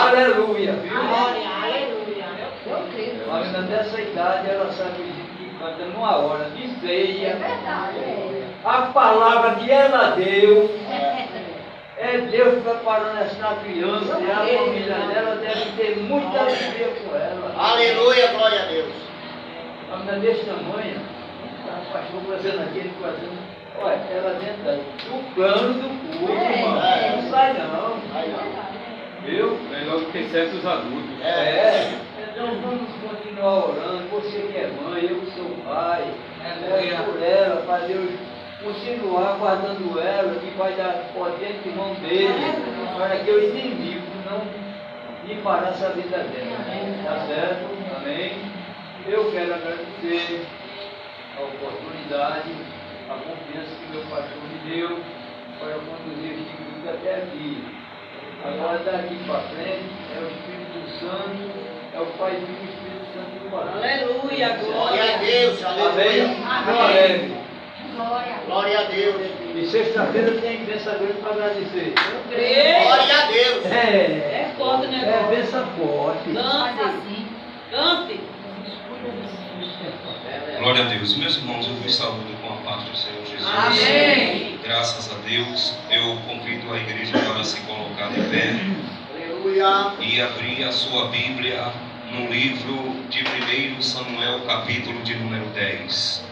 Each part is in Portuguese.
Aleluia. Glória, aleluia. Mas nessa idade ela sabe que canta numa hora de ceia. É verdade. A palavra que ela deu é Deus preparando essa criança e a família dela deve ter muita alegria com ela. Aleluia, glória a Deus. A menina desse tamanho, o pastor conversando aqui, ele conversando, olha, ela dentro do plano do culto, irmão. Não sai não. Viu? Melhor do que certos adultos. Então vamos continuar orando. Você que é mãe, eu que sou pai. Por ela, para Deus continuar guardando ela, que vai dar potente mão dele, para que o inimigo não lhe parasse a vida dela. Tá certo? Amém? Eu quero agradecer a oportunidade, a confiança que meu pastor me deu para conduzir este grupo até aqui. Agora daqui para frente é o Espírito Santo, é o Pai e o Espírito Santo do Pai. Aleluia, Glória a Deus, aleluia. Amém. Glória a Deus. E sexta-feira tem pensadores para agradecer. Glória a Deus. É forte, né? É benção forte. Cante. Cante. Glória a Deus. Meus irmãos, eu vos saúdo com a paz do Senhor Jesus. Amém. Graças a Deus, eu convido a igreja para se colocar de pé Aleluia. e abrir a sua Bíblia no livro de 1 Samuel, capítulo de número 10.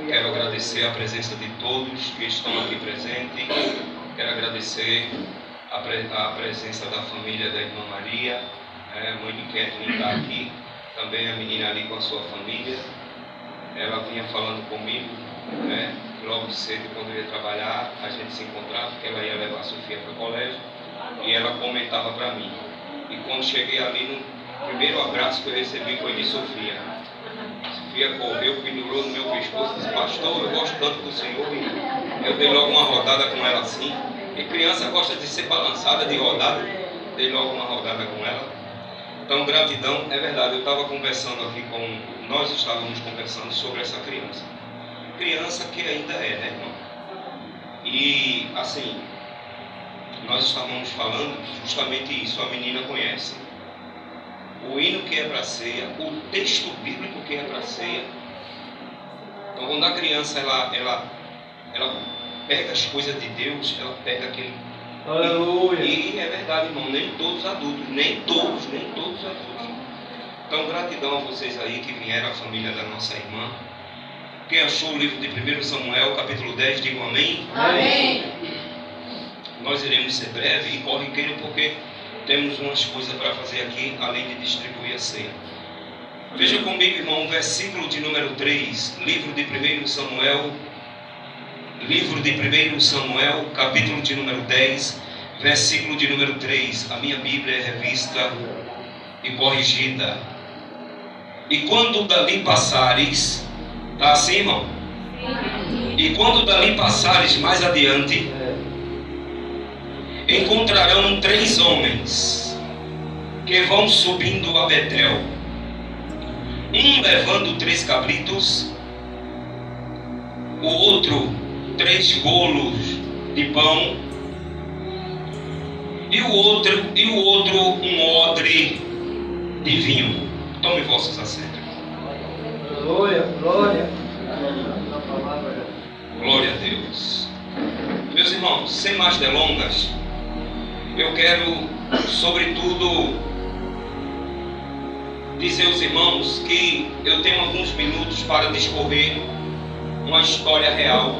Quero agradecer a presença de todos que estão aqui presentes. Quero agradecer a presença da família da irmã Maria, mãe de Kathleen está aqui, também a menina ali com a sua família. Ela vinha falando comigo, logo cedo quando eu ia trabalhar, a gente se encontrava, porque ela ia levar a Sofia para o colégio, e ela comentava para mim. E quando cheguei ali, no primeiro abraço que eu recebi foi de Sofia. Sofia correu, pendurou no meu pescoço e disse: pastor, eu gosto tanto do Senhor. E eu dei logo uma rodada com ela assim. E criança gosta de ser balançada de rodada. Dei logo uma rodada com ela. Então, gratidão, é verdade. Eu estava conversando aqui nós estávamos conversando sobre essa criança. Criança que ainda é, né, irmão? E, assim, nós estávamos falando justamente isso. A menina conhece o hino que é para a ceia, o texto bíblico que é para a ceia. Então, quando a criança ela pega as coisas de Deus, ela pega aquele. Aleluia. E é verdade, irmão, nem todos adultos, nem todos adultos. Então, gratidão a vocês aí que vieram, a família da nossa irmã. Quem achou o livro de 1 Samuel, capítulo 10, diga amém. Amém. Nós iremos ser breve e corriqueiro porque temos umas coisas para fazer aqui, além de distribuir a ceia. Veja comigo, irmão, o versículo de número 3, livro de 1 Samuel, capítulo de número 10, versículo de número 3. A minha Bíblia é revista e corrigida. E quando dali passares, está assim, irmão? E quando dali passares mais adiante, encontrarão 3 homens que vão subindo a Betel, um levando 3 cabritos, o outro 3 bolos de pão, e o outro um odre de vinho. Tome vossos assentos. Glória. Glória a Deus. Meus irmãos, sem mais delongas, eu quero, sobretudo, dizer aos irmãos que eu tenho alguns minutos para discorrer uma história real,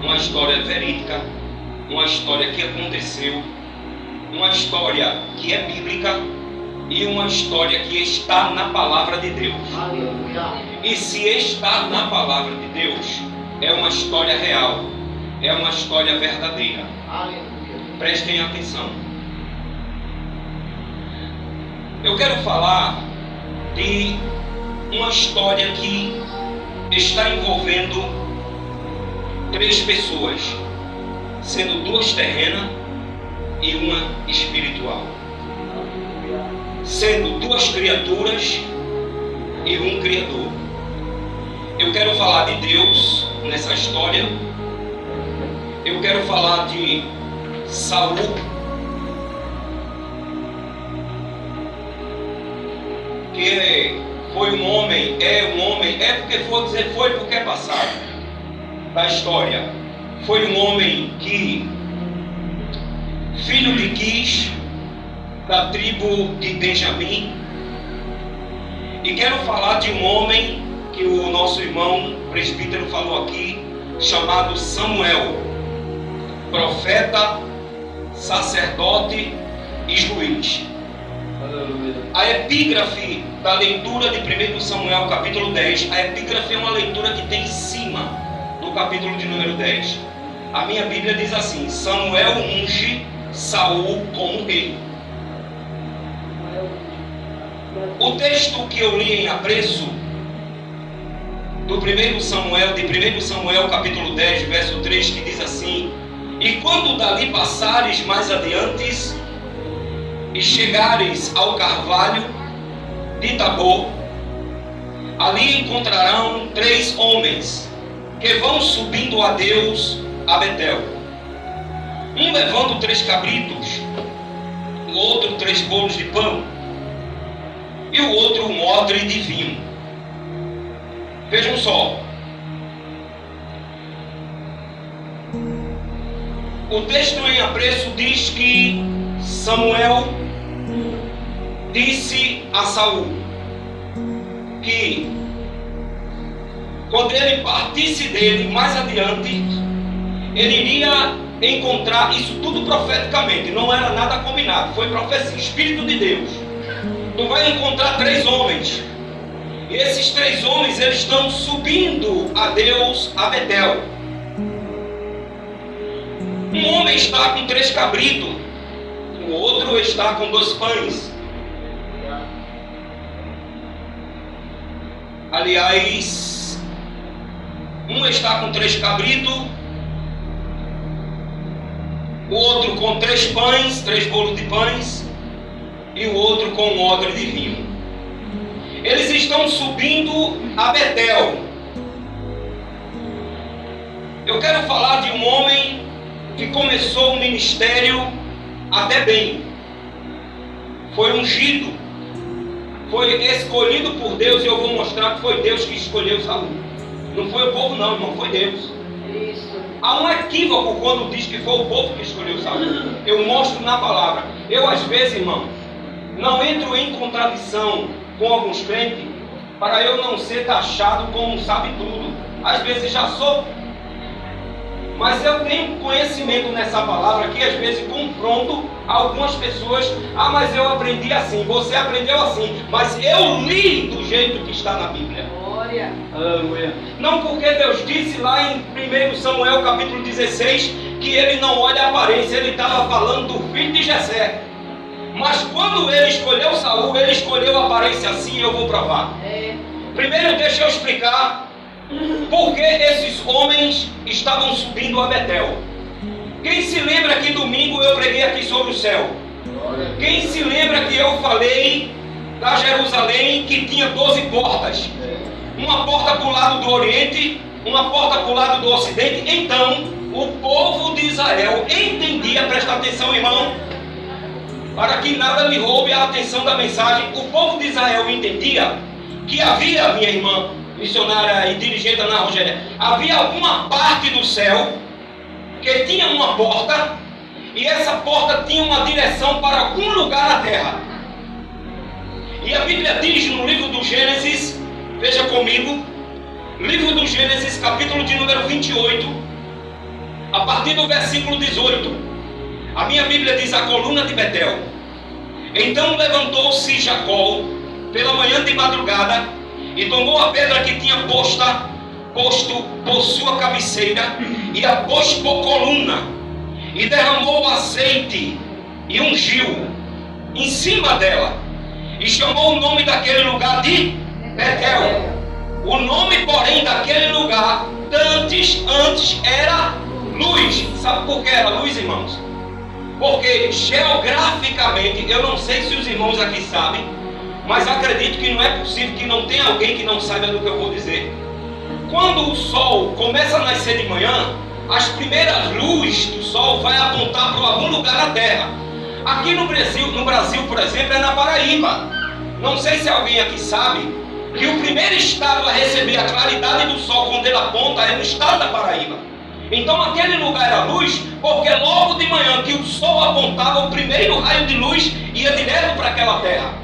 uma história verídica, uma história que aconteceu, uma história que é bíblica e uma história que está na palavra de Deus. E se está na palavra de Deus, é uma história real, é uma história verdadeira. Prestem atenção. Eu quero falar de uma história que está envolvendo 3 pessoas, sendo 2 terrenas e uma espiritual, sendo 2 criaturas e um Criador. Eu quero falar de Deus nessa história. Eu quero falar de Saul foi um homem, é porque for dizer foi porque é passado da história. Foi um homem que, filho de Quis, da tribo de Benjamim. E quero falar de um homem que o nosso irmão presbítero falou aqui, chamado Samuel, profeta, sacerdote e juiz. A epígrafe da leitura de 1 Samuel capítulo 10, a epígrafe é uma leitura que tem em cima do capítulo de número 10. A minha Bíblia diz assim: Samuel unge Saul como rei. O texto que eu li em apreço do 1 Samuel, de 1 Samuel capítulo 10, verso 3, que diz assim: e quando dali passares mais adiante e chegares ao carvalho de Tabor, ali encontrarão 3 homens que vão subindo a Deus a Betel, um levando 3 cabritos, o outro 3 bolos de pão e o outro um odre de vinho. Vejam só, o texto em apreço diz que Samuel disse a Saul que quando ele partisse dele mais adiante, ele iria encontrar isso tudo profeticamente, não era nada combinado, foi profecia, Espírito de Deus. Tu vai encontrar 3 homens, e esses 3 homens eles estão subindo a Deus a Betel. Um homem está com 3 cabritos, o outro está com 2 pães. Aliás, um está com 3 cabritos, o outro com 3 pães, 3 bolos de pães, e o outro com um odre de vinho. Eles estão subindo a Betel. Eu quero falar de um homem que começou o ministério até bem. Foi ungido, foi escolhido por Deus, e eu vou mostrar que foi Deus que escolheu Saul. Não foi o povo não, irmão, foi Deus. Há um equívoco quando diz que foi o povo que escolheu Saul. Eu mostro na palavra. Eu às vezes, irmão, não entro em contradição com alguns crentes para eu não ser taxado como sabe tudo. Às vezes já sou, mas eu tenho conhecimento nessa palavra que às vezes confronto algumas pessoas. Ah, mas eu aprendi assim, você aprendeu assim, mas eu li do jeito que está na Bíblia. Glória. Aleluia. Não porque Deus disse lá em 1 Samuel capítulo 16 que ele não olha a aparência, ele estava falando do filho de Jessé. Mas quando ele escolheu Saul, ele escolheu a aparência assim, eu vou provar. Primeiro deixa eu explicar por que esses homens estavam subindo a Betel. Quem se lembra que domingo eu preguei aqui sobre o céu? Quem se lembra que eu falei da Jerusalém que tinha 12 portas? Uma porta para o lado do Oriente, uma porta para o lado do Ocidente. Então, o povo de Israel entendia, presta atenção, irmão, para que nada me roube a atenção da mensagem. O povo de Israel entendia que havia, minha irmã missionária e dirigente Ana Rogéria, havia alguma parte do céu que tinha uma porta, e essa porta tinha uma direção para algum lugar na terra. E a Bíblia diz no livro do Gênesis, veja comigo, livro do Gênesis, capítulo de número 28, a partir do versículo 18. A minha Bíblia diz: a coluna de Betel. Então levantou-se Jacó pela manhã de madrugada e tomou a pedra que tinha posto por sua cabeceira e a pôs por coluna, e derramou azeite e ungiu em cima dela, e chamou o nome daquele lugar de Betel. O nome, porém, daquele lugar antes era Luz. Sabe por que era luz, irmãos? Porque geograficamente, eu não sei se os irmãos aqui sabem, mas acredito que não é possível que não tenha alguém que não saiba do que eu vou dizer. Quando o sol começa a nascer de manhã, as primeiras luzes do sol vai apontar para algum lugar na terra. Aqui no Brasil, por exemplo, é na Paraíba. Não sei se alguém aqui sabe, que o primeiro estado a receber a claridade do sol quando ele aponta é no estado da Paraíba. Então aquele lugar era luz, porque logo de manhã que o sol apontava, o primeiro raio de luz ia direto para aquela terra.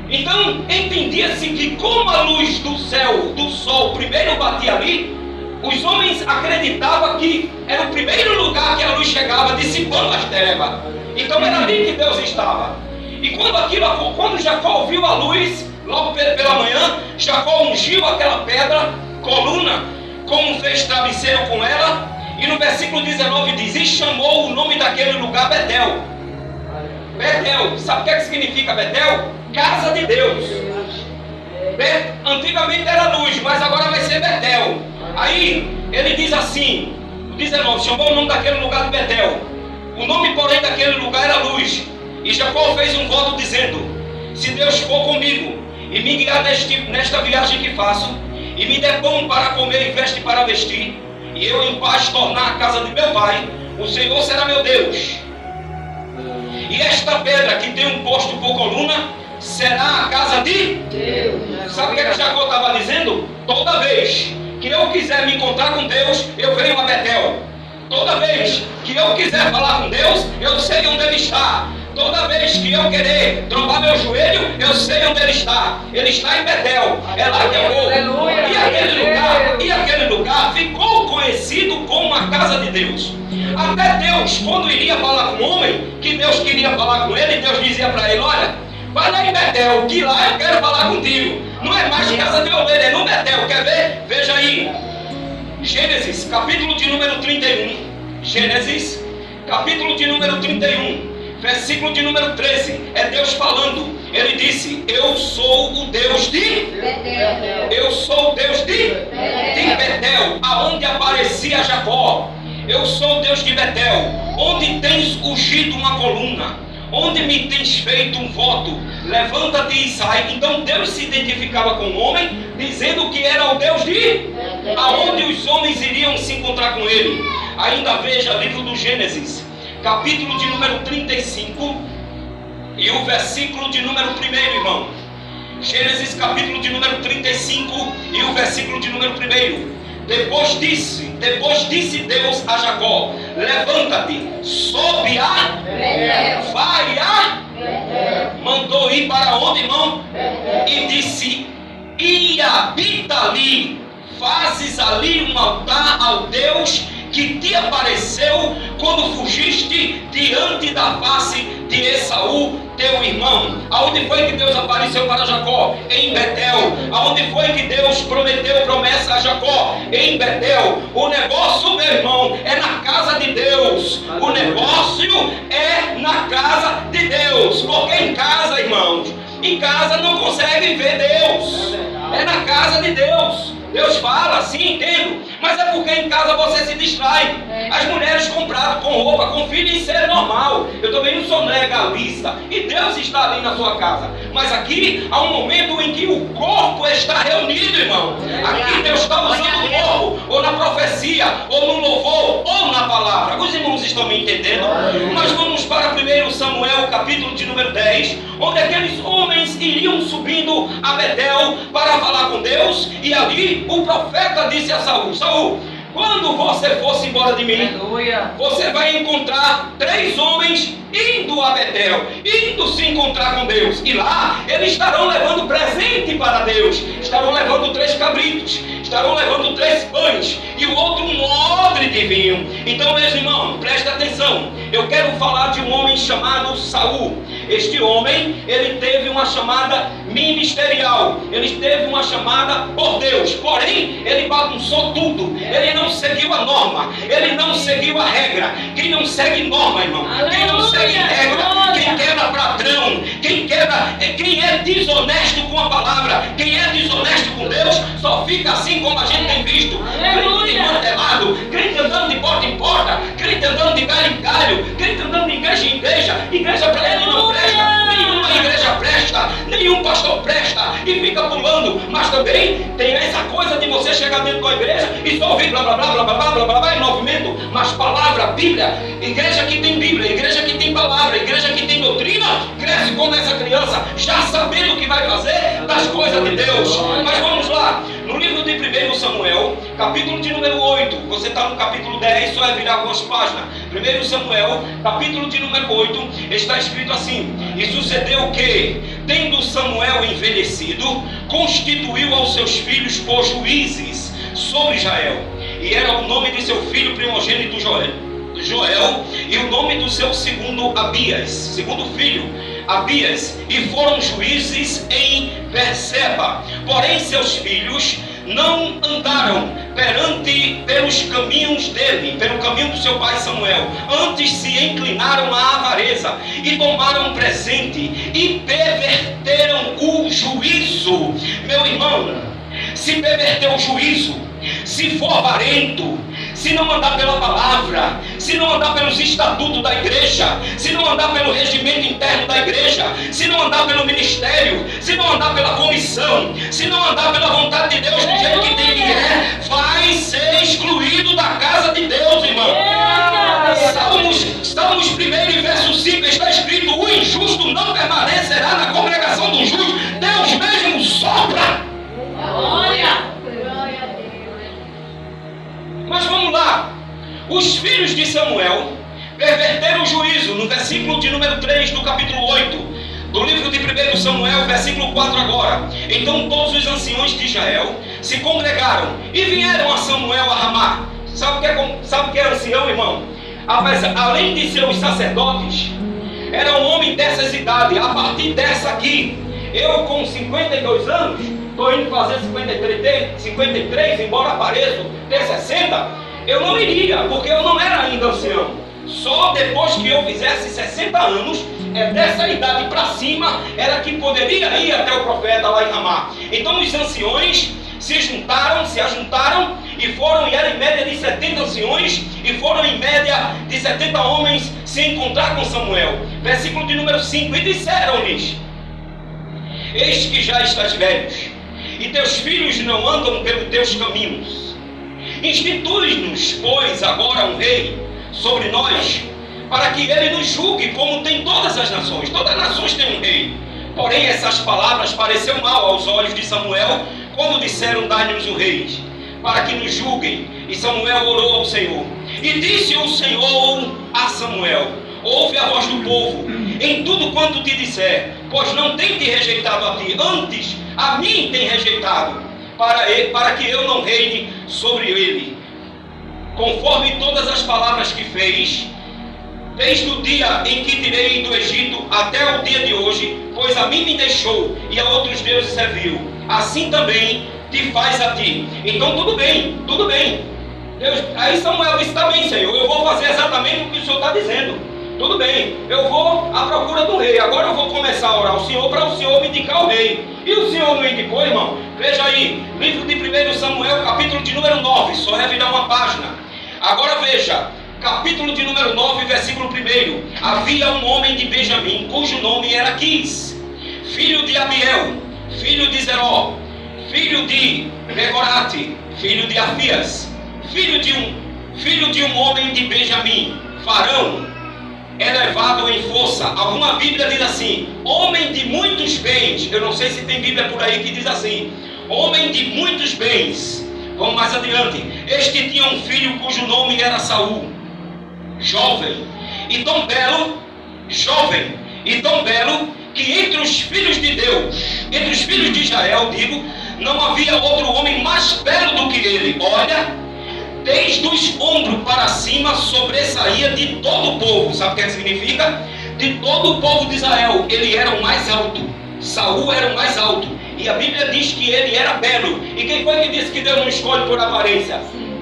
Então entendia-se que como a luz do céu, do sol, primeiro batia ali, os homens acreditavam que era o primeiro lugar que a luz chegava, dissipando as trevas. Então era ali que Deus estava. E quando Jacó ouviu a luz, logo pela manhã, Jacó ungiu aquela pedra, coluna, como fez travesseiro com ela. E no versículo 19 diz: e chamou o nome daquele lugar Betel. Betel, sabe o que significa Betel? Casa de Deus. Antigamente era luz, mas agora vai ser Betel. Aí ele diz assim, 19, chamou o nome daquele lugar de Betel. O nome, porém, daquele lugar era luz. E Jacó fez um voto dizendo: se Deus for comigo e me guiar nesta viagem que faço, e me der pão para comer e veste para vestir, e eu em paz tornar a casa de meu pai, o Senhor será meu Deus. E esta pedra que tem um posto por coluna será a casa de Deus. Sabe o que Jacó estava dizendo? Toda vez que eu quiser me encontrar com Deus, eu venho a Betel. Toda vez que eu quiser falar com Deus, eu sei onde Ele está. Toda vez que eu querer trombar meu joelho, eu sei onde Ele está. Ele está em Betel. É lá que eu vou. E aquele lugar ficou conhecido como a casa de Deus. Até Deus, quando iria falar com o homem, que Deus queria falar com ele, Deus dizia para ele: olha, vai lá em Betel, que lá eu quero falar contigo. Não é mais casa de ovelha, é no Betel. Quer ver? Veja aí. Gênesis, capítulo de número 31. Gênesis, capítulo de número 31. Versículo de número 13, é Deus falando. Ele disse: eu sou o Deus de Betel. Eu sou o Deus de Betel, aonde aparecia Jacó. Eu sou o Deus de Betel, onde tens ungido uma coluna, onde me tens feito um voto. Levanta-te e sai. Então Deus se identificava com o homem, dizendo que era o Deus de aonde os homens iriam se encontrar com ele. Ainda veja livro do Gênesis, capítulo de número 35 e o versículo de número 1, irmão. Gênesis, capítulo de número 35 e o versículo de número 1. Depois disse Deus a Jacó: levanta-te, sobe a Betel, vai a Betel. Mandou ir para onde, irmão? Betel. E disse: e habita ali, fazes ali um altar ao Deus que te apareceu quando fugiste diante da face de Esaú, teu irmão. Aonde foi que Deus apareceu para Jacó? Em Betel. Aonde foi que Deus prometeu promessa a Jacó? Em Betel. O negócio, meu irmão, é na casa de Deus. O negócio é na casa de Deus. Porque em casa, irmãos, em casa não consegue ver Deus. É na casa de Deus. Deus fala, sim, entendo, mas é porque em casa você se distrai. As mulheres com prato, com roupa, com filho, isso é normal. Eu também não sou legalista. E Deus está ali na sua casa. Mas aqui há um momento em que o corpo está reunido, irmão. Aqui Deus está usando o corpo, ou na profecia, ou no louvor, ou na palavra. Os irmãos estão me entendendo? Nós vamos para 1 Samuel, capítulo de número 10, onde aqueles homens iriam subindo a Betel para falar com Deus. E ali o profeta disse a Saul: Saul, quando você for embora de mim, você vai encontrar 3 homens indo a Betel, indo se encontrar com Deus. E lá eles estarão levando presente para Deus. Estarão levando 3 cabritos, estarão levando 3 pães e o outro um odre de vinho. Então, meus irmãos, presta atenção. Eu quero falar de um homem chamado Saul. Este homem, ele teve uma chamada ministerial. Ele teve uma chamada por Deus. Porém, ele bagunçou tudo. Ele não seguiu a norma. Ele não seguiu a regra. Quem não segue norma, irmão? Quem não segue regra? Quem quebra padrão? Quem é desonesto com a palavra? Quem é desonesto com Deus? Só fica assim como a gente tem visto. Crente desmantelado, crente andando de porta em porta, crente andando de galho em galho, crente andando de igreja em igreja. Igreja para ele não presta, nenhuma igreja presta, nenhum pastor presta e fica pulando. Mas também tem essa coisa de você chegar dentro da igreja e só ouvir blá blá blá blá blá blá blá blá em movimento. Mas palavra, Bíblia, igreja que tem Bíblia, igreja que tem palavra, igreja que tem doutrina, cresce como essa criança, já sabendo o que vai fazer das coisas coisa de Deus. Mas vamos lá, no livro de 1 Samuel, capítulo de número 8, você está no capítulo 10, só é virar algumas páginas. 1 Samuel, capítulo de número 8, está escrito assim: e sucedeu que, tendo Samuel envelhecido, constituiu aos seus filhos por juízes sobre Israel, e era o nome de seu filho primogênito Joel, e o nome do seu segundo filho Abias, e foram juízes em Berseba. Porém seus filhos não andaram pelos caminhos dele, pelo caminho do seu pai Samuel, antes se inclinaram à avareza, e tomaram presente, e perverteram o juízo. Meu irmão, se perverter o juízo, se for avarento, se não andar pela palavra, se não andar pelos estatutos da igreja, se não andar pelo regimento interno da igreja, se não andar pelo ministério, se não andar pela comissão, se não andar pela vontade de Deus do jeito que tem que é, vai ser excluído da casa de Deus, irmão. Salmos 1 e verso 5 está escrito: o injusto não permanecerá na congregação do justo. Deus mesmo sopra. Olha! Mas vamos lá, os filhos de Samuel perverteram o juízo, no versículo de número 3 do capítulo 8 do livro de 1 Samuel, versículo 4 agora. Então todos os anciões de Israel se congregaram e vieram a Samuel a Ramá. Sabe o que é ancião, irmão? Além de ser os sacerdotes, era um homem dessas idades, a partir dessa aqui. Eu com 52 anos, estou indo fazer 53, embora pareça ter 60, eu não iria, porque eu não era ainda ancião. Só depois que eu fizesse 60 anos, dessa idade para cima, era que poderia ir até o profeta lá em Ramá. Então os anciões se ajuntaram e foram, e era em média de 70 anciões, e foram em média de 70 homens se encontrar com Samuel. Versículo de número 5, e disseram-lhes: eis que já estás velhos, e teus filhos não andam pelos teus caminhos. Institui-nos, pois, agora um rei sobre nós, para que ele nos julgue como tem todas as nações. Todas as nações têm um rei. Porém essas palavras pareceram mal aos olhos de Samuel, quando disseram: dai-nos um rei, para que nos julguem. E Samuel orou ao Senhor. E disse o Senhor a Samuel: ouve a voz do povo em tudo quanto te disser, pois não tem te rejeitado a ti, antes a mim tem rejeitado, para que eu não reine sobre ele, conforme todas as palavras que fez, desde o dia em que tirei do Egito até o dia de hoje, pois a mim me deixou e a outros deuses serviu, assim também te faz a ti. Então tudo bem. Deus, aí Samuel disse: está bem, Senhor, eu vou fazer exatamente o que o Senhor está dizendo. Tudo bem, eu vou à procura do rei. Agora eu vou começar a orar ao Senhor para o Senhor me indicar o rei. E o Senhor não indicou, irmão? Veja aí, livro de 1 Samuel, capítulo de número 9, só revirar uma página. Agora veja, capítulo de número 9, versículo 1. Havia um homem de Benjamim, cujo nome era Quis, filho de Abiel, filho de Zeró, filho de Begorate, filho de Afias, filho de um homem de Benjamim, varão elevado em força. Alguma Bíblia diz assim: homem de muitos bens. Eu não sei se tem Bíblia por aí que diz assim: homem de muitos bens. Vamos mais adiante. Este tinha um filho cujo nome era Saul, jovem e tão belo, que entre os filhos de Deus, entre os filhos de Israel, não havia outro homem mais belo do que ele. Olha, desde os ombros para cima sobressaía de todo o povo. Sabe o que significa? De todo o povo de Israel, ele era o mais alto. Saul era o mais alto. E a Bíblia diz que ele era belo. E quem foi que disse que Deus não escolhe por aparência?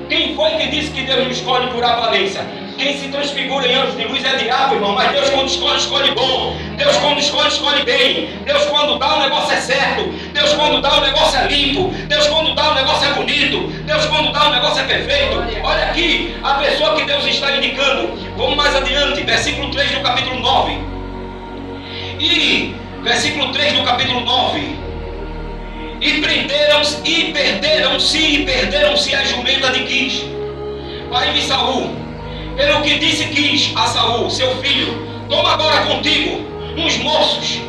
Quem foi que disse que Deus não escolhe por aparência? Quem se transfigura em anjos de luz é diabo, irmão. Mas Deus quando escolhe, escolhe bom. Deus quando escolhe, escolhe bem. Deus quando dá, o negócio é certo. Deus quando dá, o negócio é limpo. Deus quando dá, o negócio é bonito. Deus quando dá, o negócio é perfeito. Olha aqui, a pessoa que Deus está indicando. Vamos mais adiante, versículo 3 do capítulo 9. E, versículo 3 do capítulo 9. E perderam-se a jumenta de Quis, pai de Saul. Pelo que disse Quis a Saul, seu filho: toma agora contigo uns moços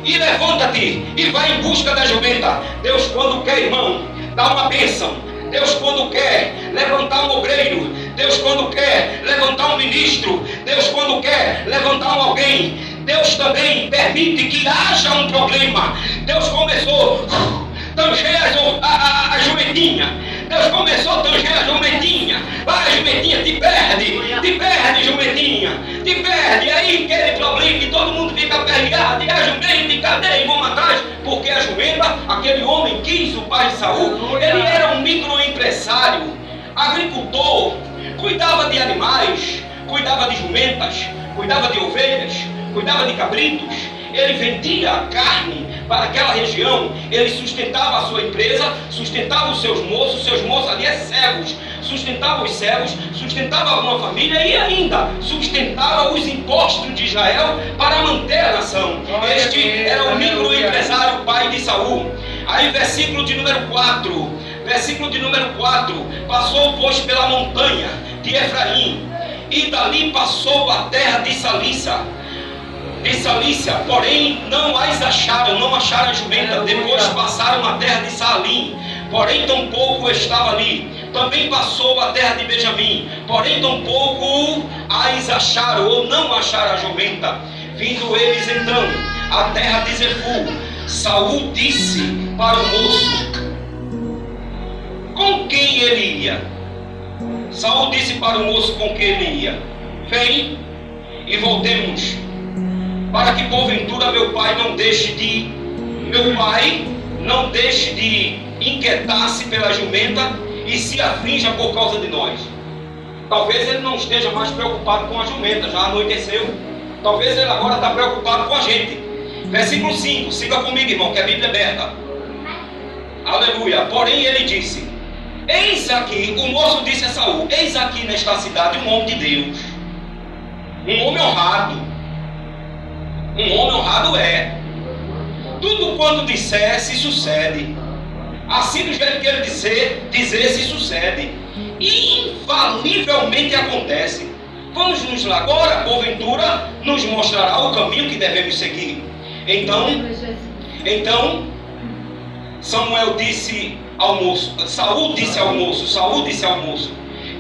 e levanta-te e vai em busca da jumenta. Deus, quando quer, irmão, dá uma bênção. Deus, quando quer levantar um obreiro, Deus, quando quer levantar um ministro, Deus, quando quer levantar alguém, Deus também permite que haja um problema. Deus começou a tanger a jumentinha. Deus começou a tanger a jumentinha. Vai, jumentinha, te perde, jumentinha, te perde. Aí aquele problema que todo mundo fica perreado, e a jumenta, cadê? E vamos atrás, porque a jumenta, aquele homem quis, o pai de Saul, ele era um microempresário, agricultor, cuidava de animais, cuidava de jumentas, cuidava de ovelhas, cuidava de cabritos. Ele vendia carne para aquela região, ele sustentava a sua empresa, sustentava os seus moços ali é servos, sustentava os servos, sustentava uma família e ainda sustentava os impostos de Israel para manter a nação. Este era o microempresário pai de Saul. Aí versículo de número 4, passou pois pela montanha de Efraim, e dali passou a terra de Salícia, porém não acharam a jumenta. Depois passaram a terra de Salim, porém tampouco estava ali. Também passou a terra de Benjamim, porém tampouco as acharam, ou não acharam a jumenta. Vindo eles então à terra de Zefú, Saul disse para o moço com quem ele ia. Saul disse para o moço com quem ele ia: vem e voltemos, para que porventura meu pai não deixe de inquietar-se pela jumenta e se aflinja por causa de nós. Talvez ele não esteja mais preocupado com a jumenta, já anoiteceu. Talvez ele agora está preocupado com a gente. Versículo 5, siga comigo, irmão, que a Bíblia é aberta. Aleluia. Porém ele disse: eis aqui, o moço disse a Saul: eis aqui nesta cidade um homem de Deus, um homem honrado. Um homem honrado é. Tudo quanto disser se sucede. Assim do jeito que ele dizer se sucede. Infalivelmente acontece. Vamos nos lá agora, porventura nos mostrará o caminho que devemos seguir. Então Saul disse ao moço: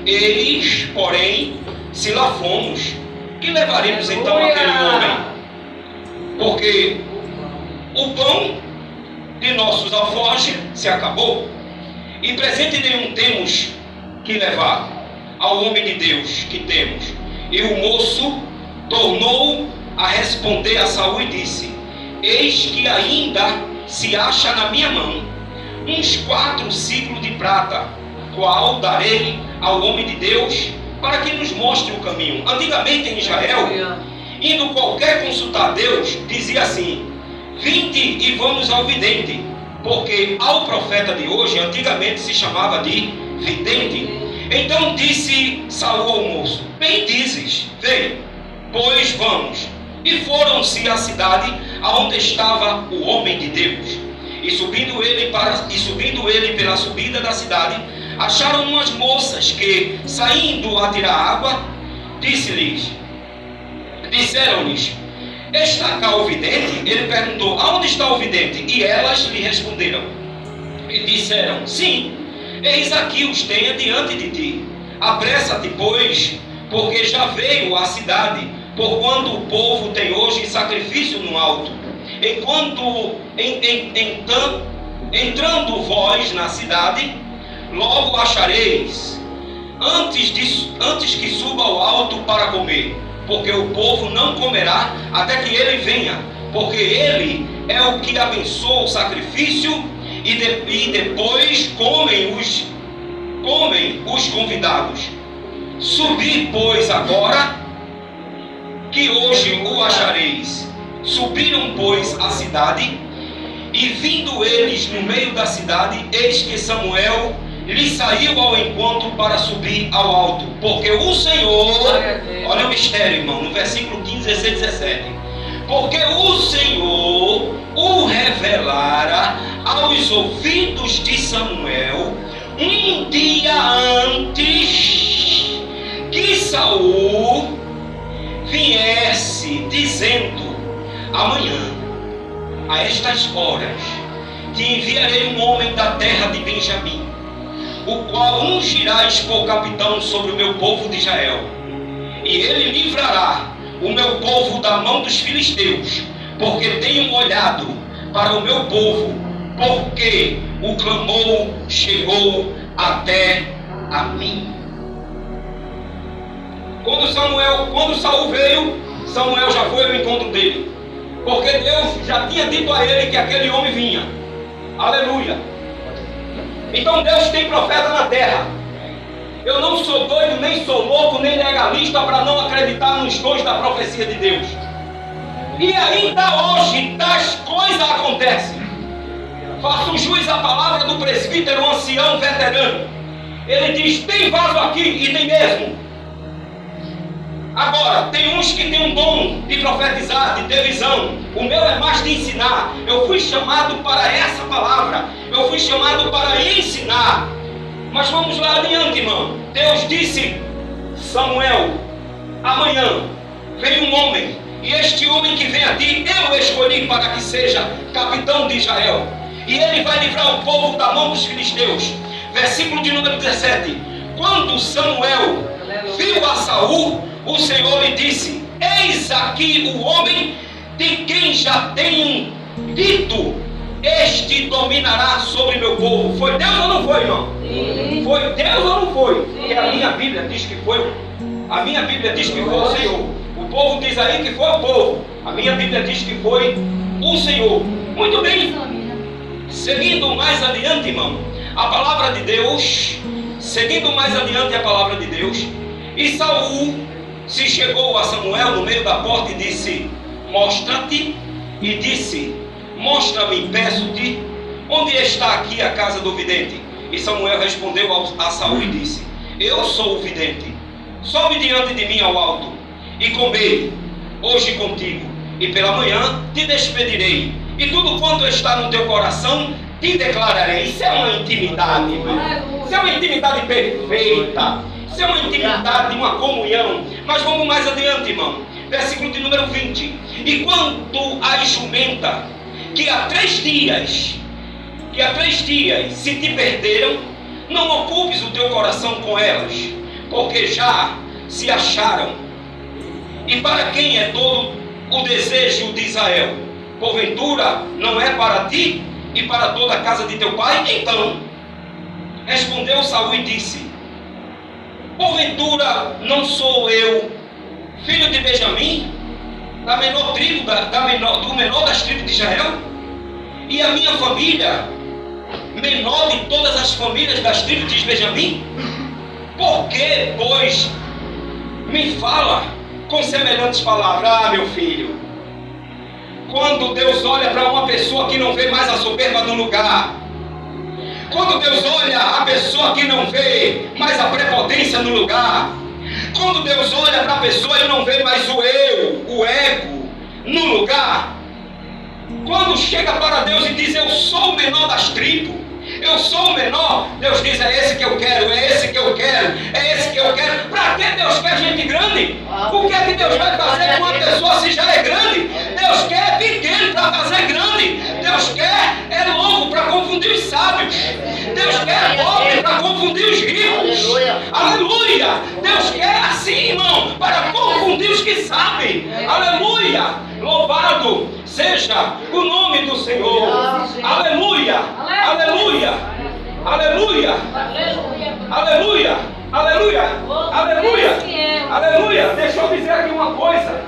eles, porém, se lá fomos, que levaremos então aquele homem? Porque o pão de nossos alforjes se acabou, e presente nenhum temos que levar ao homem de Deus que temos. E o moço tornou a responder a Saul e disse: eis que ainda se acha na minha mão uns 4 ciclos de prata, qual darei ao homem de Deus para que nos mostre o caminho. Antigamente em Israel, indo qualquer consultar a Deus, dizia assim: vinde e vamos ao vidente, porque ao profeta de hoje, antigamente se chamava de vidente. Então disse Saul ao moço: bem dizes, vem, pois vamos. E foram-se à cidade aonde estava o homem de Deus. E subindo ele pela subida da cidade, acharam umas moças que, saindo a tirar água, disseram-lhes: está cá o vidente? Ele perguntou: aonde está o vidente? E elas lhe responderam e disseram: sim, eis aqui os tenha diante de ti. Apressa-te, pois, porque já veio a cidade, porquanto o povo tem hoje sacrifício no alto. Entrando vós na cidade, logo achareis, antes que suba ao alto para comer, porque o povo não comerá até que ele venha, porque ele é o que abençoa o sacrifício, e depois comem os convidados. Subi, pois, agora, que hoje o achareis. Subiram, pois, à cidade, e vindo eles no meio da cidade, eis que Samuel lhe saiu ao encontro para subir ao alto, porque o Senhor, olha o mistério, irmão, no versículo 15, 16, 17, porque o Senhor o revelara aos ouvidos de Samuel um dia antes que Saul viesse, dizendo: amanhã a estas horas te enviarei um homem da terra de Benjamim, o qual ungirás por capitão sobre o meu povo de Israel. E ele livrará o meu povo da mão dos filisteus, porque tenho olhado para o meu povo, porque o clamor chegou até a mim. Quando Saul veio, Samuel já foi ao encontro dele, porque Deus já tinha dito a ele que aquele homem vinha. Aleluia. Então Deus tem profeta na terra. Eu não sou doido, nem sou louco, nem legalista para não acreditar nos dons da profecia de Deus. E ainda hoje tais coisas acontecem. Faço jus à palavra do presbítero ancião veterano. Ele diz: tem vaso aqui, e tem mesmo. Agora, tem uns que têm um dom de profetizar, de ter visão. O meu é mais de ensinar. Eu fui chamado para essa palavra. Eu fui chamado para ensinar. Mas vamos lá adiante, irmão. Deus disse: Samuel, amanhã vem um homem, e este homem que vem a ti, eu escolhi para que seja capitão de Israel. E ele vai livrar o povo da mão dos filisteus. Versículo de número 17. Quando Samuel viu a Saul, o Senhor lhe disse: eis aqui o homem de quem já tenho dito, este dominará sobre meu povo. Foi Deus ou não foi, irmão? Sim. Foi Deus ou não foi? Porque a minha Bíblia diz que foi. A minha Bíblia diz que foi o Senhor. O povo diz aí que foi o povo. A minha Bíblia diz que foi o Senhor. Muito bem. Seguindo mais adiante, irmão, a palavra de Deus. Seguindo mais adiante a palavra de Deus. E Saul se chegou a Samuel no meio da porta e disse: mostra-te. E disse: mostra-me, peço-te, onde está aqui a casa do vidente? E Samuel respondeu a Saul e disse: eu sou o vidente. Sobe diante de mim ao alto e comei hoje contigo, e pela manhã te despedirei, e tudo quanto está no teu coração te declararei. Isso é uma intimidade, irmão. Isso é uma intimidade perfeita. Isso é uma intimidade, uma comunhão. Mas vamos mais adiante, irmão. Versículo de número 20. E quanto à jumenta, que há 3 dias se te perderam, não ocupes o teu coração com elas, porque já se acharam. E para quem é todo o desejo de Israel? Porventura não é para ti e para toda a casa de teu pai? Então respondeu Saul e disse: porventura não sou eu filho de Benjamim, da menor tribo, do menor das tribos de Israel? E a minha família, menor de todas as famílias das tribos de Benjamim? Por que, pois, me fala com semelhantes palavras? Ah, meu filho, quando Deus olha para uma pessoa que não vê mais a soberba no lugar, quando Deus olha a pessoa que não vê mais a prepotência no lugar, quando Deus olha para a pessoa e não vê mais o eu, o ego no lugar, quando chega para Deus e diz: eu sou o menor das tribos, eu sou o menor, Deus diz: é esse que eu quero, é esse que eu quero, é esse que eu quero. Para que Deus quer gente grande? O que é que Deus vai fazer com uma pessoa se já é grande? Deus quer pequeno para fazer grande. Deus quer é louco para confundir os sábios. Deus quer pobre para confundir os ricos. Aleluia. Deus quer assim, irmão, para confundir os que sabem. Aleluia. Louvado seja o nome do Senhor. Aleluia. Aleluia. Aleluia. Aleluia. Aleluia. Aleluia. Aleluia. Deixa eu dizer aqui uma coisa.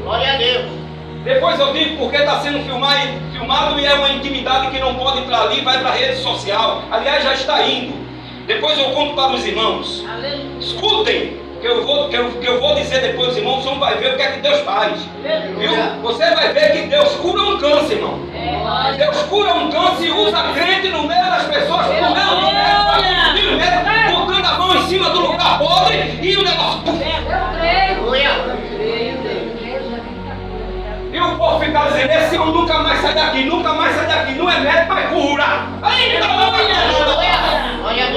Glória a Deus. Depois eu digo porque está sendo filmado e é uma intimidade que não pode entrar ali, vai para a rede social. Aliás, já está indo. Depois eu conto para os irmãos. Escutem, que eu vou dizer depois aos irmãos, você vai ver o que é que Deus faz. Viu? Você vai ver que Deus cura um câncer, irmão. Deus cura um câncer e usa crente no meio das pessoas, no meio, botando a mão em cima do lugar podre e o negócio. E o povo fica dizendo: esse homem nunca mais sai daqui, nunca mais sai daqui. Não é médico, mas cura.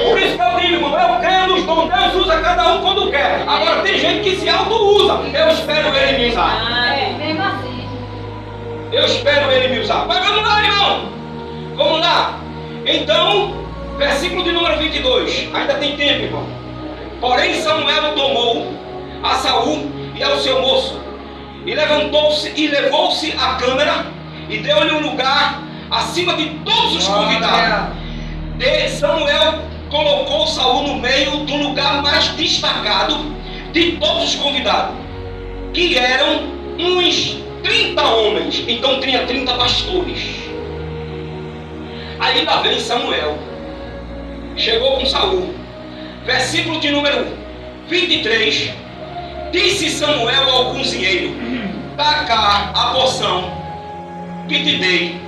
Por isso que eu digo, irmão, eu creio nos dons. Deus usa cada um quando quer. Agora tem gente que se auto-usa. Eu espero ele me usar. Eu eu espero ele me usar. Mas vamos lá, irmão. Vamos lá. Então, versículo de número 22. Ainda tem tempo, irmão. Porém Samuel tomou a Saul e ao seu moço, e levantou-se e levou-se à câmara, e deu-lhe um lugar acima de todos os convidados. De Samuel colocou Saul no meio do lugar mais destacado de todos os convidados, que eram uns 30 homens. Então tinha 30 pastores. Aí lá vem Samuel, chegou com Saul. Versículo de número 23. Disse Samuel ao cozinheiro: dá cá a porção que te dei,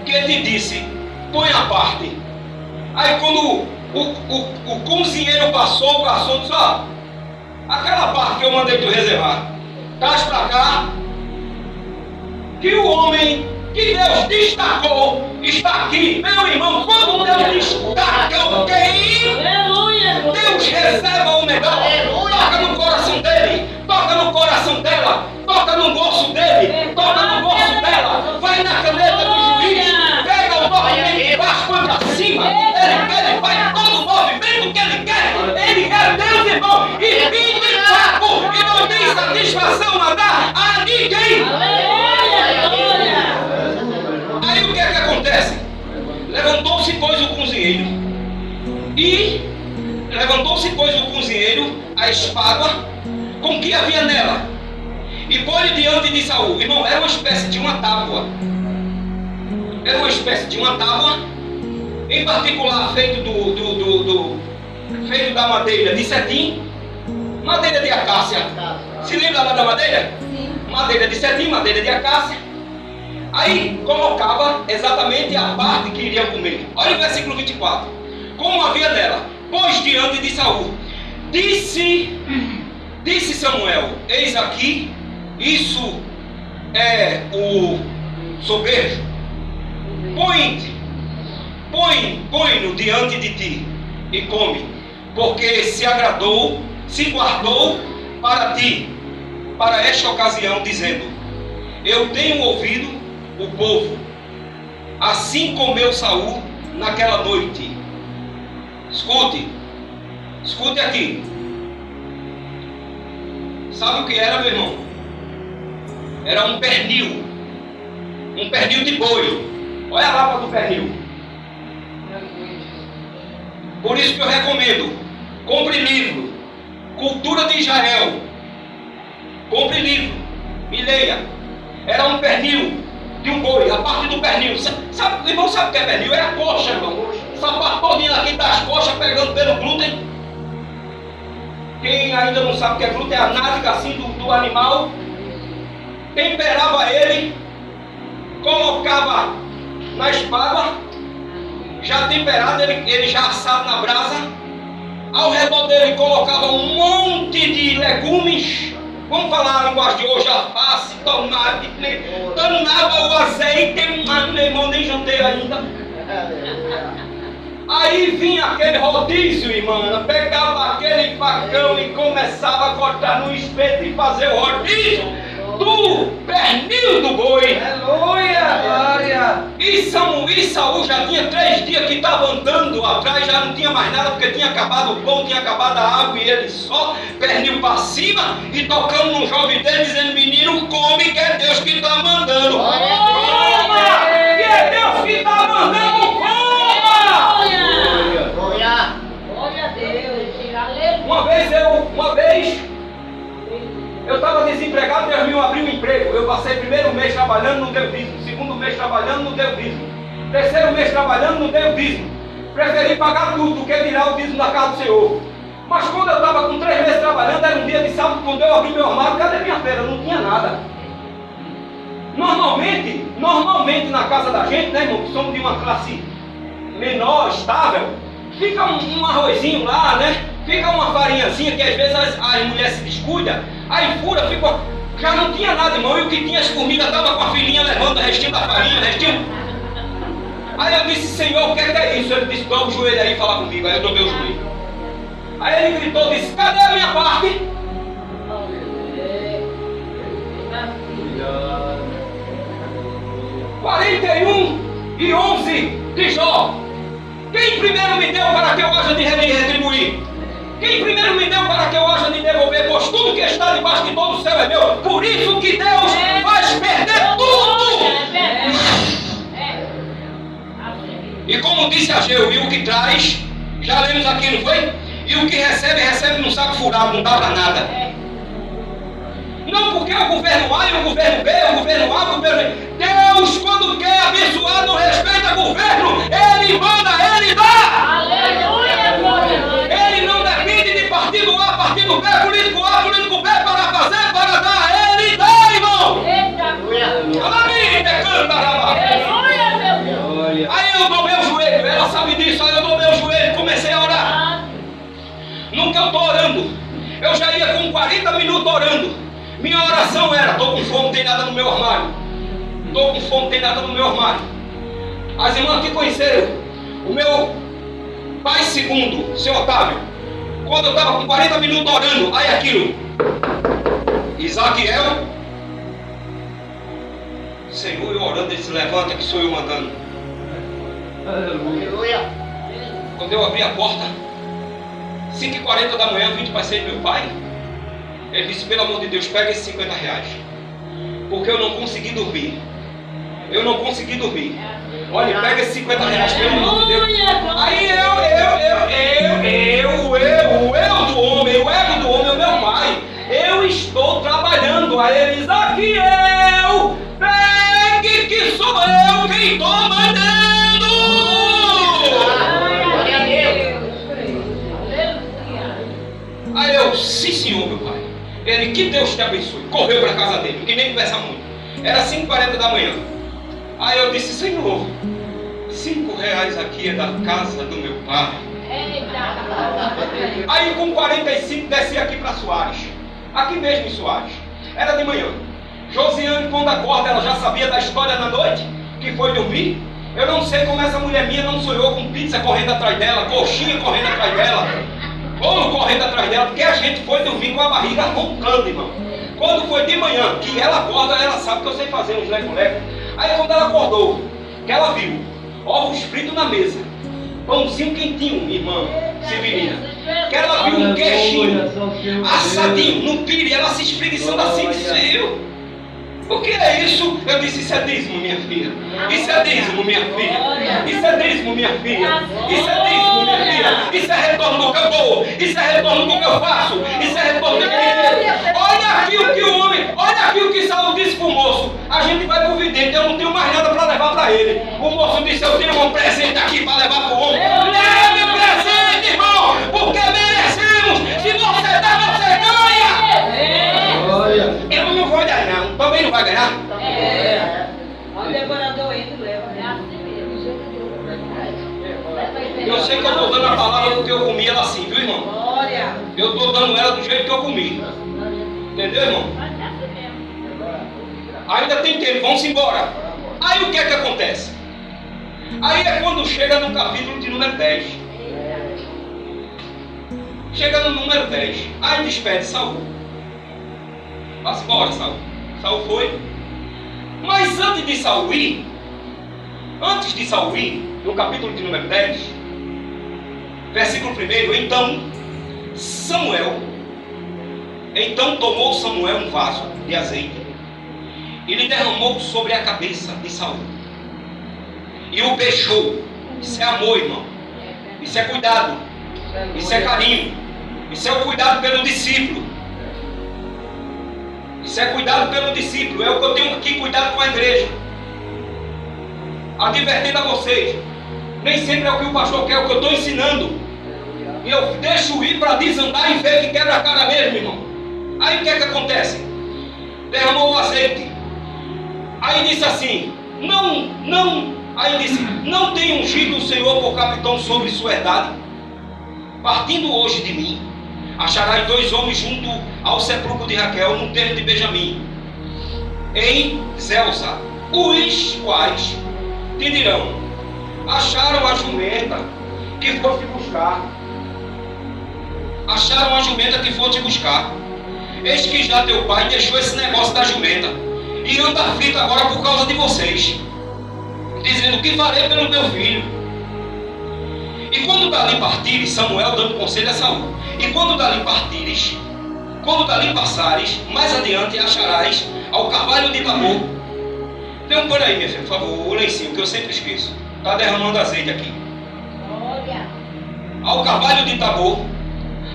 que te disse, põe à parte. Aí quando o cozinheiro passou, o garçom disse: ó, aquela parte que eu mandei tu reservar, traz pra cá, que o homem que Deus destacou está aqui. Meu irmão, quando Deus destaca alguém, Deus reserva o melhor. Toca no coração dele, toca no coração dela, toca no bolso dele, toca no bolso dela. Vai na caneta do juiz, pega o movimento de baixo, põe pra cima. Ele faz todo o movimento que ele quer. Ele é Deus, irmão, e vive fraco, e não tem satisfação a dar a ninguém. Aí o que é que acontece? Levantou-se, pois, o cozinheiro a espada com que havia nela, e pôs diante de Saul. Irmão, era uma espécie de uma tábua. Era uma espécie de uma tábua, em particular feito feito da madeira de cetim, madeira de acácia. Se lembra lá da madeira? Sim. Madeira de cetim, madeira de acácia. Aí colocava exatamente a parte que iriam comer. Olha o versículo 24. Como havia nela, pôs diante de Saul. Disse Samuel: eis aqui, isso é o sobejo. Põe-no diante de ti e come, porque se agradou, se guardou para ti, para esta ocasião, dizendo: eu tenho ouvido o povo. Assim comeu Saul naquela noite. Escute aqui. Sabe o que era, meu irmão? Era um pernil de boi. Olha a lapa do pernil. Por isso que eu recomendo, compre livro Cultura de Israel, compre livro e leia. Era um pernil de um boi, a parte do pernil. Sabe, irmão, sabe o que é pernil? É a coxa, irmão. Essa parte todinha aqui das coxas pegando pelo glúten. Quem ainda não sabe o que é glúten, é a nádega assim do animal. Temperava ele, colocava na espada, já temperado, ele já assado na brasa. Ao redor dele colocava um monte de legumes. Vamos falar a linguagem de hoje: alface, tomate, danava o azeite. Meu irmão, nem jantei ainda. Aí vinha aquele rodízio, irmã, pegava aquele facão e começava a cortar no espeto e fazer o rodízio do pernil do boi. Aleluia, glória. E Saul já tinha 3 dias que estava andando atrás, já não tinha mais nada, porque tinha acabado o pão, tinha acabado a água, e ele só pernil para cima e tocando no jovem dele, dizendo: menino, come, que é Deus que está mandando. Coma! Que é Deus que está mandando, coma! Glória a Deus. Uma vez eu estava desempregado, Deus me abriu um emprego. Eu passei primeiro mês trabalhando, não deu dízimo. Segundo mês trabalhando, não deu dízimo. Terceiro mês trabalhando, não deu dízimo. Preferi pagar tudo do que tirar o dízimo da casa do Senhor. Mas quando eu estava com 3 meses trabalhando, era um dia de sábado, quando eu abri meu armário, cadê minha feira? Não tinha nada. Normalmente na casa da gente, né, irmão, que somos de uma classe menor, estável, fica um arrozinho lá, né? Fica uma farinhazinha que às vezes as mulheres se descuidam, aí fura, fica. Já não tinha nada, irmão, e o que tinha as formigas estava com a filhinha levando o restinho da farinha, restinho. Aí eu disse: Senhor, o que é isso? Ele disse: dobra o joelho aí e fala comigo. Aí eu dobrei o joelho. Aí ele gritou, disse: cadê a minha parte? 41:11 de Jó. Quem primeiro me deu para que eu haja de retribuir? Quem primeiro me deu para que eu haja de devolver? Pois tudo que está debaixo de todo o céu é meu. Por isso que Deus faz perder tudo. E como disse Ageu, e o que traz, já lemos aqui, não foi? E o que recebe, recebe num saco furado, não dá para nada. Não porque é o governo A, e o governo B, o governo A, o governo B. Deus, quando quer abençoar, não respeita governo. Ele manda, Ele dá. Aleluia, glória. Ele não depende de partido A, partido B, político A, político B, para fazer, para dar. Ele dá, irmão. Eita, glória. Aleluia, meu Deus. Olha. Aí eu dobrei o joelho, ela sabe disso, aí eu dobrei o joelho, comecei a orar. Nunca eu estou orando, eu já ia com 40 minutos orando. Minha oração era: estou com fome, não tem nada no meu armário. Estou com fome, não tem nada no meu armário. As irmãs aqui conheceram o meu pai segundo, seu Otávio. Quando eu estava com 40 minutos orando, aí aquilo: Isaquiel, Senhor, eu orando, ele se levanta, que sou eu mandando. Aleluia. Quando eu abri a porta, 5h40 da manhã, vim para ser meu pai. Ele disse: pelo amor de Deus, pega esses R$50, porque eu não consegui dormir. Eu não consegui dormir. Olha, pega esses R$50, pelo amor de Deus. Aí o eu do homem, o ego do homem, o meu pai. Eu estou trabalhando. Aí ele: Isaquiel, pegue que sou eu quem estou mandando. Glória a Deus. Aí eu: sim, senhor, meu pai. Ele: que Deus te abençoe. Correu para a casa dele, que nem conversa muito. Era 5h40 da manhã. Aí eu disse: Senhor, R$5 aqui é da casa do meu pai. Eita. Aí com 45 desci aqui para Soares. Aqui mesmo em Soares. Era de manhã. Josiane, quando acorda, ela já sabia da história da noite, que foi dormir. Eu não sei como essa mulher minha não sonhou com pizza correndo atrás dela, coxinha correndo atrás dela, bolo correndo atrás dela, porque a gente foi dormir com a barriga roncando, irmão. Quando foi de manhã, que ela acorda, ela sabe que eu sei fazer uns leco-leco. Aí quando ela acordou, que ela viu ovos fritos na mesa, pãozinho quentinho, irmã Severina, que ela viu um queijinho assadinho no pire, ela se espreguiçando assim, disse: o que é isso? Eu disse: isso é dízimo, minha filha. Isso é dízimo, minha filha. Isso é dízimo, minha filha. Isso é dízimo, minha filha. Isso é retorno do que eu dou. Isso é retorno do que eu faço. Isso é retorno do que eu... Olha aqui o que o homem, olha aqui o que Saulo disse para o moço: a gente vai para o vidente, eu não tenho mais nada para levar para ele. O moço disse: eu tenho um presente aqui para levar para o homem. Leve o presente, irmão, porque merecemos. Se você dá, você ganha. Olha. Eu não vou dar, não. Também não vai ganhar? O devorador entra e leva. É assim mesmo. Eu sei que eu estou dando a palavra porque eu comi ela assim, viu, irmão? Glória. Eu estou dando ela do jeito que eu comi. Entendeu, irmão? Mas é assim mesmo. Ainda tem tempo, vamos embora. Aí o que é que acontece? Aí é quando chega no capítulo de número 10. Chega no número 10. Aí despede Saul. Vá-se embora, Saul. Saul foi. Mas antes de Saul ir, no capítulo de número 10, versículo 1, então tomou Samuel um vaso de azeite e lhe derramou sobre a cabeça de Saul e o beijou. Isso é amor, irmão. Isso é cuidado. Isso é carinho. Isso é o cuidado pelo discípulo. Isso é cuidado pelo discípulo. É o que eu tenho aqui, cuidado com a igreja. Advertendo a vocês: nem sempre é o que o pastor quer, é o que eu estou ensinando. E eu deixo ir para desandar e ver que quebra a cara mesmo, irmão. Aí o que é que acontece? Derramou o azeite. Aí disse assim: Aí disse: não tem ungido o Senhor por capitão sobre sua herdade? Partindo hoje de mim, acharás 2 homens junto ao sepulcro de Raquel, no terro de Benjamim, em Zelza, os quais te dirão: acharam a jumenta que foste buscar. Acharam a jumenta que foste buscar. Eis que já teu pai deixou esse negócio da jumenta e anda aflito agora por causa de vocês. dizendo: que farei pelo meu filho? E quando dali partires, Samuel dando conselho a Saul, e quando dali partires, quando dali passares, mais adiante acharás ao cavalo de Tabor. Tem um por aí, minha filha, por favor, o lencinho, que eu sempre esqueço. Está derramando azeite aqui. Olha. Ao cavalo de Tabor,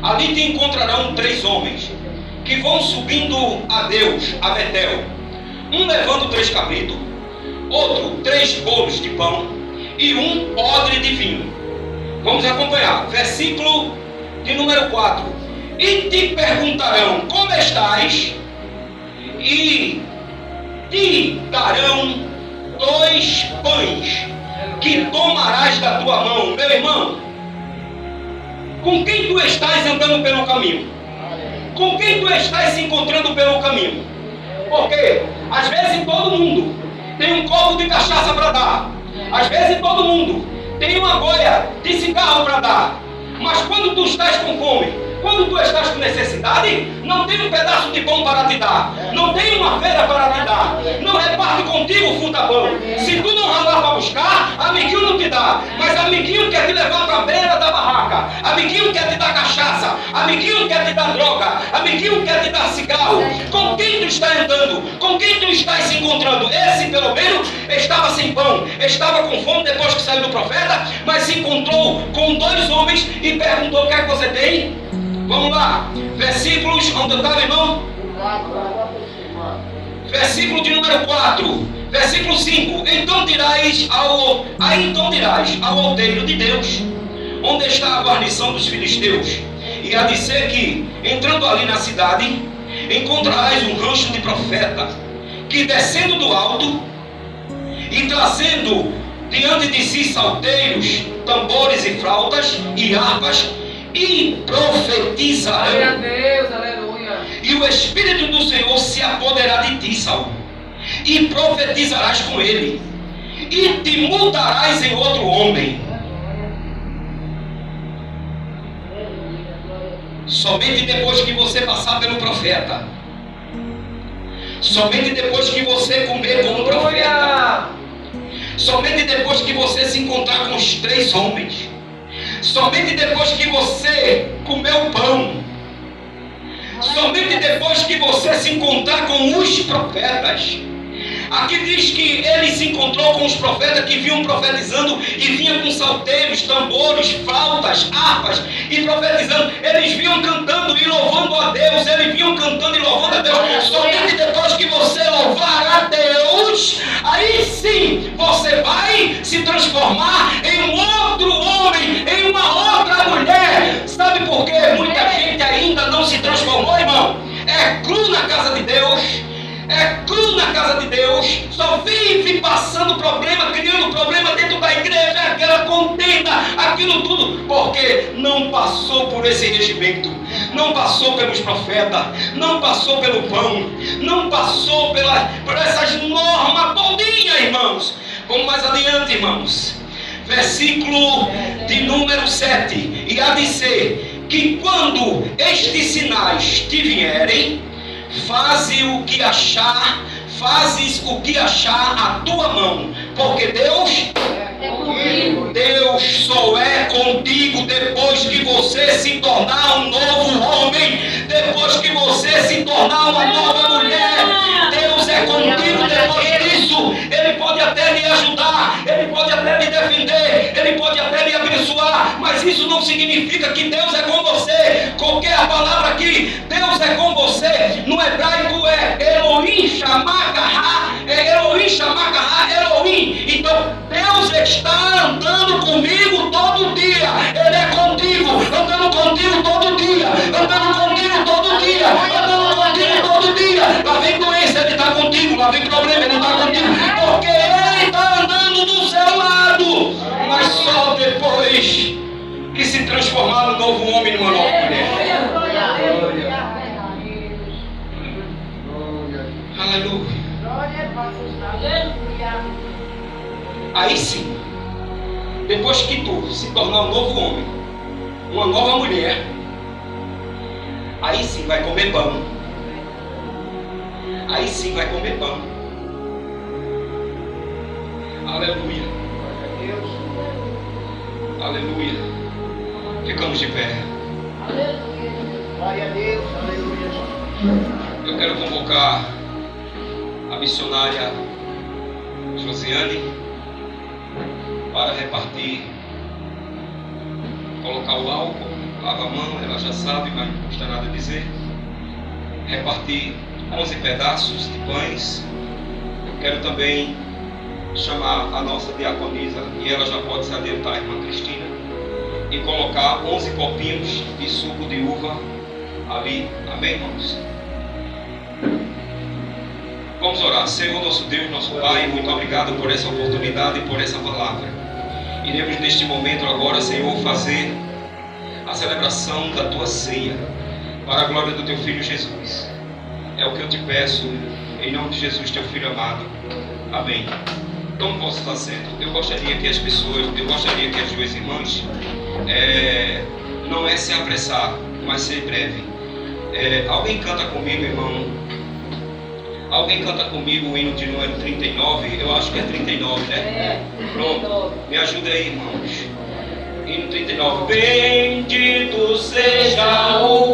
ali te encontrarão 3 homens, que vão subindo a Deus, a Betel. Um levando 3 cabritos, outro 3 bolos de pão, e um odre de vinho. Vamos acompanhar, versículo de número 4. E te perguntarão: como estás? E te darão 2 pães, que tomarás da tua mão. Meu irmão, com quem tu estás andando pelo caminho? Com quem tu estás se encontrando pelo caminho? Porque às vezes todo mundo tem um copo de cachaça para dar, às vezes todo mundo tem uma boia de cigarro para dar, mas quando tu estás com fome, quando tu estás com necessidade, não tem um pedaço de pão para te dar, não tem uma feira para te dar, não reparte contigo o futabão. Se tu não ralar para buscar, amiguinho não te dá, mas amiguinho quer te levar para a beira da barraca, amiguinho quer te dar cachaça, amiguinho quer te dar droga, amiguinho quer te dar cigarro. Com quem tu está andando? Com quem tu estás se encontrando? Esse pelo menos estava sem pão, estava com fome depois que saiu do profeta, mas se encontrou com 2 homens e perguntou: o que é que você tem? Vamos lá, versículos, onde estava, irmão? Versículo de número 4, versículo 5. Então dirás ao alteiro de Deus: onde está a guarnição dos filisteus? E há de ser que, entrando ali na cidade, encontrarás um rancho de profeta, que descendo do alto e trazendo diante de si salteiros, tambores e flautas e harpas, e profetizarão. Glória a Deus, aleluia. E o Espírito do Senhor se apoderará de ti, Saul, e profetizarás com ele, e te mudarás em outro homem. Somente depois que você passar pelo profeta, somente depois que você comer com o profeta, somente depois que você se encontrar com os 3 homens, somente depois que você comer o pão, somente depois que você se encontrar com os profetas. Aqui diz que ele se encontrou com os profetas que vinham profetizando e vinham com salteiros, tambores, flautas, harpas e profetizando. Eles vinham cantando e louvando a Deus. Eles vinham cantando e louvando a Deus. Somente depois que você louvar a Deus, aí sim você vai se transformar em um outro homem, em uma outra mulher. Sabe por quê? Muita gente ainda não se transformou, irmão. É cru na casa de Deus. É cru na casa de Deus, só vive passando problema, criando problema dentro da igreja, aquela contenda, aquilo tudo, porque não passou por esse regimento, não passou pelos profetas, não passou pelo pão, não passou por essas normas todinhas, irmãos. Vamos mais adiante, irmãos. Versículo de número 7. E há de ser que quando estes sinais te vierem, fazes o que achar a tua mão, porque Deus só é contigo depois que você se tornar um novo homem, depois que você se tornar uma nova mulher. Deus é contigo depois disso. Ele pode até lhe ajudar, ele pode até lhe defender, ele pode até lhe abençoar, mas isso não significa que Deus é com você. Qualquer palavra aqui, Deus é com você. No hebraico é Elohim Shamakahá, Elohim. Então Deus está andando comigo todo dia. Ele é contigo, andando contigo todo dia, andando contigo todo dia, andando contigo todo dia. Lá vem doença, ele está contigo. Lá vem problema, ele está contigo, porque ele está andando do seu lado. Mas só depois que se transformar num novo homem, numa nova mulher. Aleluia. Aí sim, depois que tu se tornar um novo homem, uma nova mulher, aí sim vai comer pão. Aí sim vai comer pão. Aleluia. Aleluia. Aleluia. Ficamos de pé. Glória a Deus, aleluia. Eu quero convocar a missionária Josiane para repartir, colocar o álcool, lava a mão, ela já sabe, mas não custa nada dizer. Repartir 11 pedaços de pães. Quero também chamar a nossa diaconisa, e ela já pode se adiantar, a irmã Cristina, e colocar 11 copinhos de suco de uva ali. Amém, irmãos? Vamos orar. Senhor, nosso Deus, nosso Pai, muito obrigado por essa oportunidade e por essa palavra. Iremos neste momento agora, Senhor, fazer a celebração da Tua ceia, para a glória do Teu Filho Jesus. É o que eu te peço, em nome de Jesus, Teu Filho amado. Amém. Tome vosso assento. Eu gostaria que as duas irmãs, não é se apressar, mas ser breve. Alguém canta comigo, irmão? Alguém canta comigo o hino de número 39? Eu acho que é 39, né? Pronto. Me ajuda aí, irmãos. Hino 39. Bendito seja o